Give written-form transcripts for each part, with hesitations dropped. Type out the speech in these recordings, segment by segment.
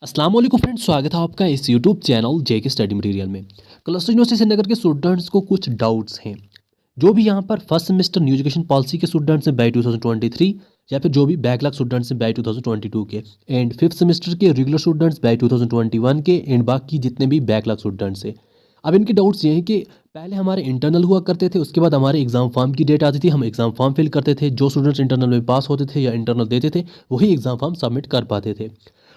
अस्सलाम वालेकुम फ्रेंड्स, स्वागत है आपका इस यूट्यूब चैनल जेके स्टडी मटेरियल में। क्लस्टर यूनिवर्सिटी श्रीनगर के स्टूडेंट्स को कुछ डाउट्स हैं। जो भी यहाँ पर first semester new education policy के स्टूडेंट्स हैं बाई 2023, या फिर जो भी बैकलॉग स्टूडेंट्स हैं बाई 2022 के, एंड फिफ्थ सेमेस्टर के रेगुलर स्टूडेंट्स बाई 2021 के, एंड बाकी जितने भी बैकलॉग स्टूडेंट्स हैं। अब इनके डाउट्स ये हैं कि पहले हमारे इंटरनल हुआ करते थे, उसके बाद हमारे एग्जाम फॉर्म की डेट आती थी, हम एग्जाम फॉर्म फिल करते थे। जो स्टूडेंट्स इंटरनल में पास होते थे या इंटरनल देते थे वही एग्जाम फॉर्म सबमिट कर पाते थे।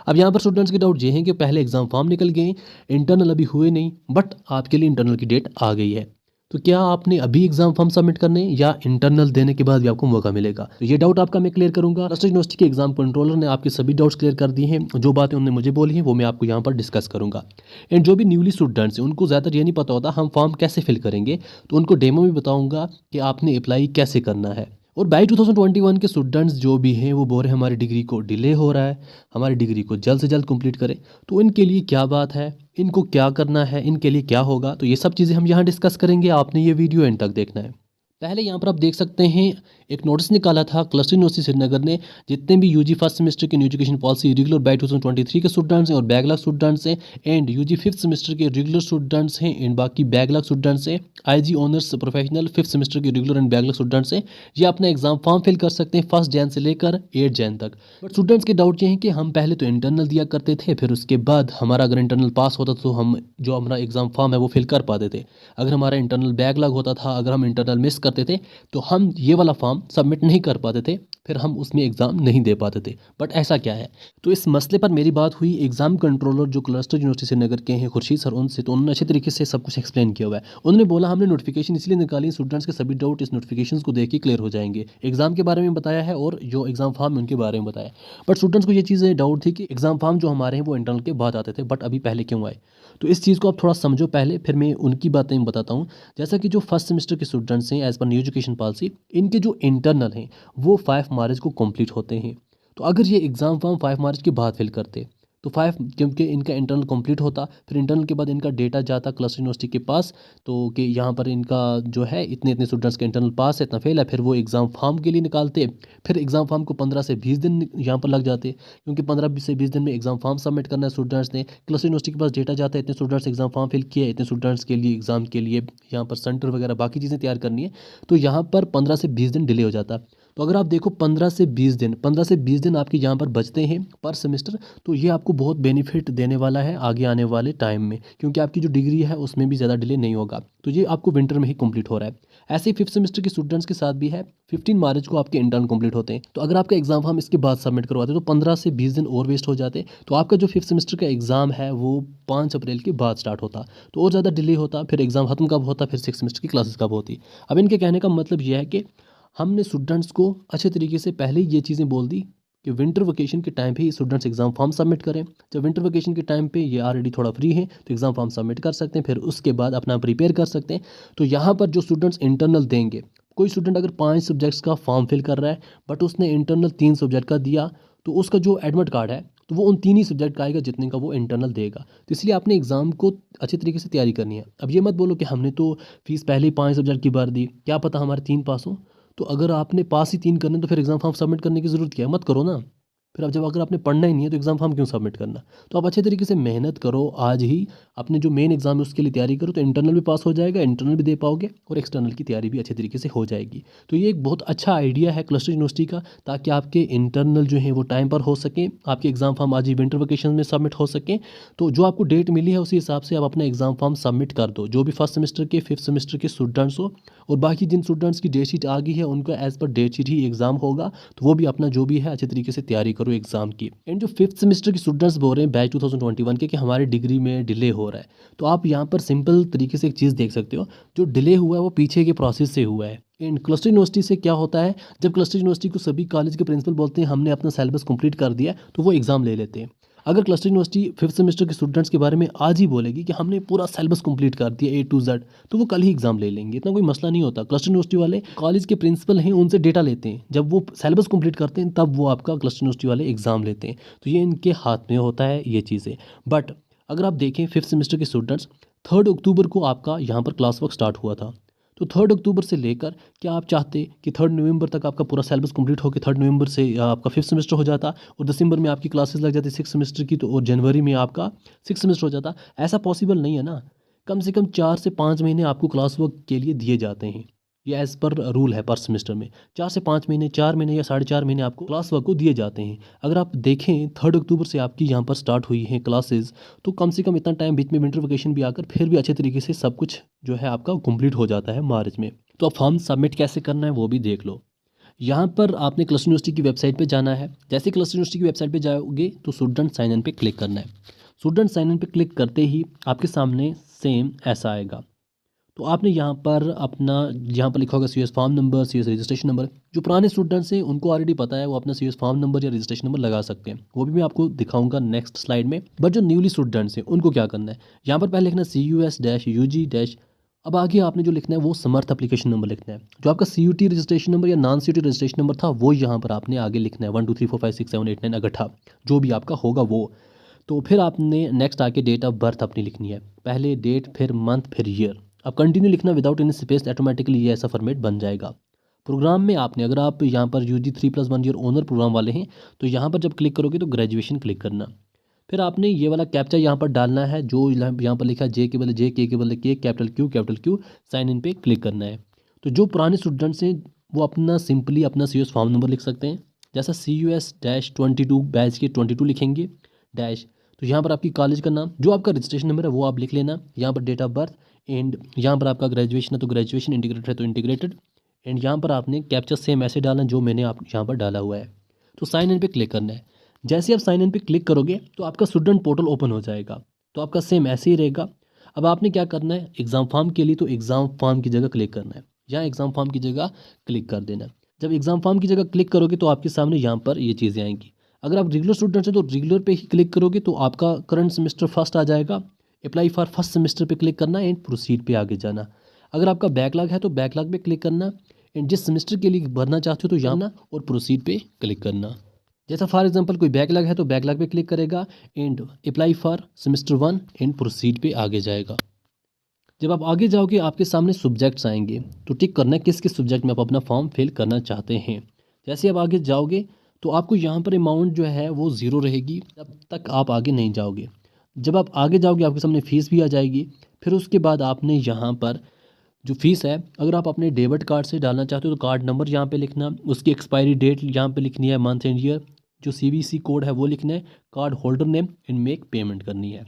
अब यहाँ पर स्टूडेंट्स के डाउट ये हैं कि पहले एग्जाम फॉर्म निकल गए, इंटरनल अभी हुए नहीं, बट आपके लिए इंटरनल की डेट आ गई है। तो क्या आपने अभी एग्जाम फॉर्म सबमिट करने या इंटरनल देने के बाद भी आपको मौका मिलेगा? तो ये डाउट आपका मैं क्लियर करूंगा। क्लस्टर यूनिवर्सिटी के एग्जाम कंट्रोलर ने आपके सभी डाउट्स क्लियर कर दिए हैं। जो बातें उन्होंने मुझे बोली हैं वो मैं आपको यहाँ पर डिस्कस करूंगा। एंड जो भी न्यूली स्टूडेंट्स हैं उनको ज़्यादा ये नहीं पता होता हम फॉर्म कैसे फिल करेंगे, तो उनको डेमो भी बताऊँगा कि आपने अप्लाई कैसे करना है। और बाई 2021 के स्टूडेंट्स जो भी हैं वो बोल रहे हैं हमारी डिग्री को डिले हो रहा है, हमारी डिग्री को जल्द से जल्द कंप्लीट करें। तो इनके लिए क्या बात है, इनको क्या करना है, इनके लिए क्या होगा, तो ये सब चीज़ें हम यहाँ डिस्कस करेंगे। आपने ये वीडियो एंड तक देखना है। पहले यहाँ पर आप देख सकते हैं एक नोटिस निकाला था क्लस्टर यूनिवर्सिटी श्रीनगर ने। जितने भी यूजी फर्स्ट सेमेस्टर के new education policy regular by 2023 के स्टूडेंट्स हैं और बैकलॉग स्टूडेंट्स हैं, एंड यूजी फिफ्थ सेमेस्टर के रेगुलर स्टूडेंट्स हैं एंड बाकी बैकलॉग स्टूडेंट्स हैं, IG honours professional fifth semester के रेगुलर एंड बैकलॉग स्टूडेंट्स हैं, ये अपना एग्जाम फॉर्म फिल कर सकते हैं 1 जैन से लेकर 8 जैन तक। बट स्टूडेंट्स के डाउट ये हैं कि हम पहले तो इंटरनल दिया करते थे, फिर उसके बाद हमारा अगर इंटरनल पास होता तो हम जो हमारा एग्जाम फॉर्म है वो फिल कर पाते थे। अगर हमारा इंटरनल बैकलॉग होता था, अगर हम इंटरनल मिस करते थे तो हम ये वाला फॉर्म सबमिट नहीं कर पाते थे, फिर हम उसमें एग्ज़ाम नहीं दे पाते थे। बट ऐसा क्या है, तो इस मसले पर मेरी बात हुई एग्ज़ाम कंट्रोलर जो क्लस्टर यूनिवर्सिटी श्रीनगर के हैं खुर्शीद सर उनसे। तो उन्होंने अच्छे तरीके से सब कुछ एक्सप्लेन किया हुआ है। उन्होंने बोला हमने नोटिफिकेशन इसलिए निकाली, स्टूडेंट्स के सभी डाउट इस नोटिफिकेशन को देख के क्लियर हो जाएंगे। एग्जाम के बारे में बताया है और जो एग्जाम फॉर्म है उनके बारे में बताया। बट स्टूडेंट्स को ये चीज़ें डाउट थी कि एग्जाम फॉर्म जो हमारे हैं वो इंटरनल के बाद आते थे, बट अभी पहले क्यों आए। तो इस चीज़ को आप थोड़ा समझो पहले, फिर मैं उनकी बातें बताता हूँ। जैसा कि जो फर्स्ट सेमेस्टर के स्टूडेंट्स हैं as per new education policy, इनके जो इंटरनल हैं वो 5 मार्च को कंप्लीट होते हैं। तो अगर ये एग्ज़ाम फॉर्म 5 मार्च के बाद फिल करते तो 5, क्योंकि इनका इंटरनल कंप्लीट होता, फिर इंटरनल के बाद इनका डेटा जाता क्लस्टर यूनिवर्सिटी के पास, तो कि यहाँ पर इनका जो है इतने इतने स्टूडेंट्स का इंटरनल पास है, इतना फेल है। फिर वो एग्ज़ाम फॉर्म के लिए निकालते, फिर एग्ज़ाम फॉर्म को 15 से 20 दिन यहाँ पर लग जाते, क्योंकि 15 से 20 दिन में एग्ज़ाम फॉर्म सबमिट करना है स्टूडेंट्स ने। क्लस्टर यूनिवर्सिटी के पास डेटा जाता है, इतने स्टूडेंट्स एग्ज़ाम फॉर्म फिल किए, इतने स्टूडेंट्स के लिए एग्ज़ाम के लिए यहाँ पर सेंटर वगैरह बाकी चीज़ें तैयार करनी है, तो यहाँ पर 15 से 20 दिन डिले हो जाता। तो अगर आप देखो 15 से 20 दिन, 15 से 20 दिन आपके यहाँ पर बचते हैं पर सेमेस्टर, तो ये आपको बहुत बेनिफिट देने वाला है आगे आने वाले टाइम में, क्योंकि आपकी जो डिग्री है उसमें भी ज़्यादा डिले नहीं होगा। तो ये आपको विंटर में ही कंप्लीट हो रहा है। ऐसे ही फिफ्थ सेमेस्टर के स्टूडेंट्स के साथ भी है, 15 मार्च को आपके इंटर्न कंप्लीट होते हैं। तो अगर आपका एग्जाम हम इसके बाद सबमिट करवाते तो 15 से 20 दिन और वेस्ट हो जाते, तो आपका जो फिफ्थ सेमेस्टर का एग्ज़ाम है वो 5 अप्रैल के बाद स्टार्ट होता, तो और ज़्यादा डिले होता। फिर एग्ज़ाम खत्म कब होता, फिर सिक्स सेमेस्टर की क्लासेस कब होती। अब इनके कहने का मतलब यह है कि हमने स्टूडेंट्स को अच्छे तरीके से पहले ही ये चीज़ें बोल दी कि विंटर वेकेशन के टाइम पे ही स्टूडेंट्स एग्जाम फॉर्म सबमिट करें। जब विंटर वेकेशन के टाइम पे ये ऑलरेडी थोड़ा फ्री है तो एग्जाम फॉर्म सबमिट कर सकते हैं, फिर उसके बाद अपना प्रिपेयर कर सकते हैं। तो यहाँ पर जो स्टूडेंट्स इंटरनल देंगे, कोई स्टूडेंट अगर 5 सब्जेक्ट्स का फॉर्म फिल कर रहा है बट उसने इंटरनल 3 सब्जेक्ट का दिया, तो उसका जो एडमिट कार्ड है तो वो उन 3 ही सब्जेक्ट का आएगा जितने का वो इंटरनल देगा। तो इसलिए आपने एग्ज़ाम को अच्छे तरीके से तैयारी करनी है। अब ये मत बोलो कि हमने तो फीस पहले ही 5 सब्जेक्ट की भर दी, क्या पता हमारे 3 पास हो। तो अगर आपने पास ही 3 करने तो फिर एग्ज़ाम फॉर्म सबमिट करने की ज़रूरत क्या है, मत करो ना। फिर अब जब अगर आपने पढ़ना ही नहीं है तो एग्ज़ाम फॉर्म क्यों सबमिट करना। तो आप अच्छे तरीके से मेहनत करो, आज ही अपने जो मेन एग्ज़ाम है उसके लिए तैयारी करो, तो इंटरनल भी पास हो जाएगा, इंटरनल भी दे पाओगे और एक्सटर्नल की तैयारी भी अच्छे तरीके से हो जाएगी। तो ये एक बहुत अच्छा आइडिया है क्लस्टर यूनिवर्सिटी का, ताकि आपके इंटरनल जो है वो टाइम पर हो सकें, आपके एग्ज़ाम फॉर्म आज ही विंटर वेकेशन में सबमिट हो सकें। तो जो आपको डेट मिली है उसी हिसाब से आप अपना एग्ज़ाम फॉर्म सबमिट कर दो, जो भी फर्स्ट सेमेस्टर के फिफ्थ सेमेस्टर के स्टूडेंट्स हो। और बाकी जिन स्टूडेंट्स की डेट शीट आ गई है उनका एज़ पर डेट शीट ही एग्ज़ाम होगा, तो वो भी अपना जो भी है अच्छे तरीके से तैयारी करो एग्ज़ाम की। एंड जो फिफ्थ सेमेस्टर के स्टूडेंट्स बोल रहे हैं बैच 2021 के कि हमारी डिग्री में डिले हो रहा है, तो आप यहाँ पर सिंपल तरीके से एक चीज़ देख सकते हो, जो डिले हुआ है वो पीछे के प्रोसेस से हुआ है। एंड क्लस्टर यूनिवर्सिटी से क्या होता है, जब क्लस्टर यूनिवर्सिटी को सभी कॉलेज के प्रिंसिपल बोलते हैं हमने अपना सिलेबस कंप्लीट कर दिया, तो वो एग्ज़ाम ले लेते हैं। अगर क्लस्टर यूनिवर्सिटी फिफ्थ सेमेस्टर के स्टूडेंट्स के बारे में आज ही बोलेगी कि हमने पूरा सिलेबस कंप्लीट कर दिया A to Z, तो वो कल ही एग्जाम ले लेंगे, इतना कोई मसला नहीं होता। क्लस्टर यूनिवर्सिटी वाले कॉलेज के प्रिंसिपल हैं उनसे डेटा लेते हैं, जब वो सिलेबस कंप्लीट करते हैं तब वो आपका क्लस्टर यूनिवर्सिटी वाले एग्जाम लेते हैं। तो ये इनके हाथ में होता है ये चीज़ें। बट अगर आप देखें फिफ्थ सेमेस्टर के स्टूडेंट्स, 3 अक्टूबर को आपका यहाँ पर क्लास वर्क स्टार्ट हुआ था। तो 3 अक्टूबर से लेकर क्या आप चाहते कि 3 नवंबर तक आपका पूरा सिलेबस कंप्लीट हो के 3 नवंबर से आपका 5th सेमेस्टर हो जाता और दिसंबर में आपकी क्लासेस लग जाती 6 सेमेस्टर की, तो और जनवरी में आपका 6th सेमेस्टर हो जाता। ऐसा पॉसिबल नहीं है ना। कम से कम 4 से 5 महीने आपको क्लास वर्क के लिए दिए जाते हैं। ये एज़ पर रूल है पर सेमेस्टर में 4 से 5 महीने, 4 महीने या 4.5 महीने आपको क्लास वर्क को दिए जाते हैं। अगर आप देखें 3 अक्टूबर से आपकी यहाँ पर स्टार्ट हुई हैं क्लासेस, तो कम से कम इतना टाइम बीच में विंटर वेकेशन भी आकर फिर भी अच्छे तरीके से सब कुछ जो है आपका कंप्लीट हो जाता है मार्च में। तो अब फॉर्म सबमिट कैसे करना है वो भी देख लो। यहाँ पर आपने क्लस्टर यूनिवर्सिटी की वेबसाइट पे जाना है। जैसे क्लस्टर यूनिवर्सिटी की वेबसाइट पे जाओगे तो स्टूडेंट साइन इन पे क्लिक करना है। स्टूडेंट साइन इन पे क्लिक करते ही आपके सामने सेम ऐसा आएगा। तो आपने यहाँ पर अपना, यहाँ पर लिखा होगा CS form number, CS registration number. जो पुराने स्टूडेंट्स हैं उनको ऑलरेडी पता है, वो अपना CS फॉर्म नंबर या रजिस्ट्रेशन नंबर लगा सकते हैं, वो भी मैं आपको दिखाऊंगा नेक्स्ट स्लाइड में। बट जो न्यूली स्टूडेंट्स हैं उनको क्या करना है, यहाँ पर पहले लिखना CUS-UG-। अब आगे आपने जो लिखना है वो समर्थ एप्लीकेशन नंबर लिखना है। जो आपका CUT रजिस्ट्रेशन नंबर या नॉन CUT रजिस्ट्रेशन नंबर था वो यहाँ पर आपने आगे लिखना है 1 2 3 4 5 6 7 8 9 अगठा जो भी आपका होगा वो। तो फिर आपने नेक्स्ट आके डेट ऑफ बर्थ अपनी लिखनी है, पहले डेट फिर मंथ फिर ईयर। अब कंटिन्यू लिखना विदाउट एनी स्पेस, ऑटोमेटिकली ये ऐसा फॉर्मेट बन जाएगा। प्रोग्राम में आपने, अगर आप यहाँ पर UG 3+1 ईयर ऑनर प्रोग्राम वाले हैं तो यहाँ पर जब क्लिक करोगे तो ग्रेजुएशन क्लिक करना। फिर आपने ये वाला कैप्चा यहाँ पर डालना है जो यहाँ पर लिखा है J के बदले J, K के बदले K, capital Q, sign in पे क्लिक करना है। तो जो पुराने स्टूडेंट्स हैं वो अपना सिंपली अपना CS फॉर्म नंबर लिख सकते हैं, जैसा CUS-22 बैच के 22 लिखेंगे डैश। तो यहाँ पर आपकी कॉलेज का नाम, जो आपका रजिस्ट्रेशन नंबर है वो आप लिख लेना, यहाँ पर डेट ऑफ बर्थ, एंड यहाँ पर आपका ग्रेजुएशन है तो ग्रेजुएशन, इंटीग्रेटेड है तो इंटीग्रेटेड, एंड यहाँ पर आपने कैप्चा सेम ऐसे डालना जो मैंने आप यहाँ पर डाला हुआ है। तो साइन इन पे क्लिक करना है। जैसे आप साइन इन पे क्लिक करोगे तो आपका स्टूडेंट पोर्टल ओपन हो जाएगा। तो आपका सेम ऐसे ही रहेगा। अब आपने क्या करना है, एग्ज़ाम फॉर्म के लिए तो एग्ज़ाम फॉर्म की जगह क्लिक करना है, यहाँ एग्ज़ाम फॉर्म की जगह क्लिक कर देना। जब एग्ज़ाम फॉर्म की जगह क्लिक करोगे तो आपके सामने यहाँ पर ये चीज़ें आएंगी। अगर आप रेगुलर स्टूडेंट हैं तो रेगुलर पे ही क्लिक करोगे तो आपका करंट सेमेस्टर फर्स्ट आ जाएगा। अप्लाई फॉर फर्स्ट सेमेस्टर पे क्लिक करना एंड प्रोसीड पे आगे जाना। अगर आपका बैकलॉग है तो बैकलॉग पे क्लिक करना एंड जिस सेमेस्टर के लिए भरना चाहते हो तो जाना और प्रोसीड पे क्लिक करना। जैसा फॉर एग्जांपल कोई बैकलॉग है तो बैकलॉग पे क्लिक करेगा and apply for semester 1 and proceed पे आगे जाएगा। जब आप आगे जाओगे आपके सामने सब्जेक्ट्स आएंगे, तो टिक करना है किस किस सब्जेक्ट में आप अपना फॉर्म फिल करना चाहते हैं। जैसे आप आगे जाओगे तो आपको यहाँ पर अमाउंट जो है वो ज़ीरो रहेगी जब तक आप आगे नहीं जाओगे। जब आप आगे जाओगे आपके सामने फ़ीस भी आ जाएगी। फिर उसके बाद आपने यहाँ पर जो फीस है, अगर आप अपने डेबिट कार्ड से डालना चाहते हो तो कार्ड नंबर यहाँ पे लिखना, उसकी एक्सपायरी डेट यहाँ पे लिखनी है, मंथ एंड ईयर, जो CVC कोड है वो लिखना है, card holder name and make payment करनी है।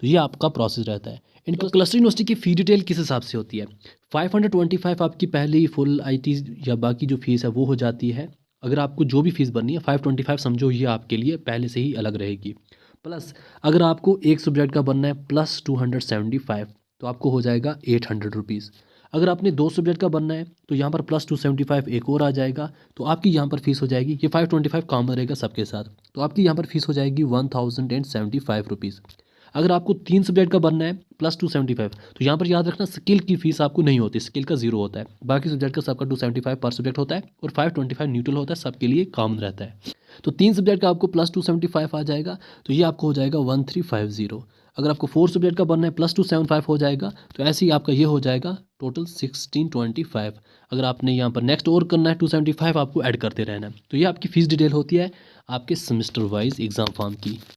तो ये आपका प्रोसेस रहता है। इनका क्लस्टर यूनिवर्सिटी की फ़ी डिटेल किस हिसाब से होती है, 525 आपकी पहली फुल IT या बाकी जो फीस है वो हो जाती है। अगर आपको जो भी फीस भरनी है 525 समझो ये आपके लिए पहले से ही अलग रहेगी। प्लस अगर आपको एक सब्जेक्ट का बनना है प्लस 275 तो आपको हो जाएगा 800 रुपीज़। अगर आपने 2 सब्जेक्ट का बनना है तो यहाँ पर प्लस 275 एक और आ जाएगा, तो आपकी यहाँ पर फीस हो जाएगी, ये 525 कॉमन रहेगा सबके साथ, तो आपकी यहाँ पर फीस हो जाएगी 1075 रुपीज़। अगर आपको 3 सब्जेक्ट का बनना है प्लस 275 तो यहाँ पर याद रखना स्किल की फीस आपको नहीं होती, स्किल का 0 होता है, बाकी सब्जेक्ट का सबका 275 पर सब्जेक्ट होता है और 525 न्यूट्रल होता है, सबके लिए कॉमन रहता है। तो 3 सब्जेक्ट का आपको प्लस 275 आ जाएगा, तो ये आपको हो जाएगा 1350। अगर आपको 4 सब्जेक्ट का बनना है प्लस 275 हो जाएगा, तो ऐसे ही आपका ये हो जाएगा टोटल 1625। अगर आपने यहाँ पर नेक्स्ट और करना है 275 आपको ऐड करते रहना है। तो ये आपकी फ़ीस डिटेल होती है आपके सेमेस्टर वाइज एग्ज़ाम फॉर्म की।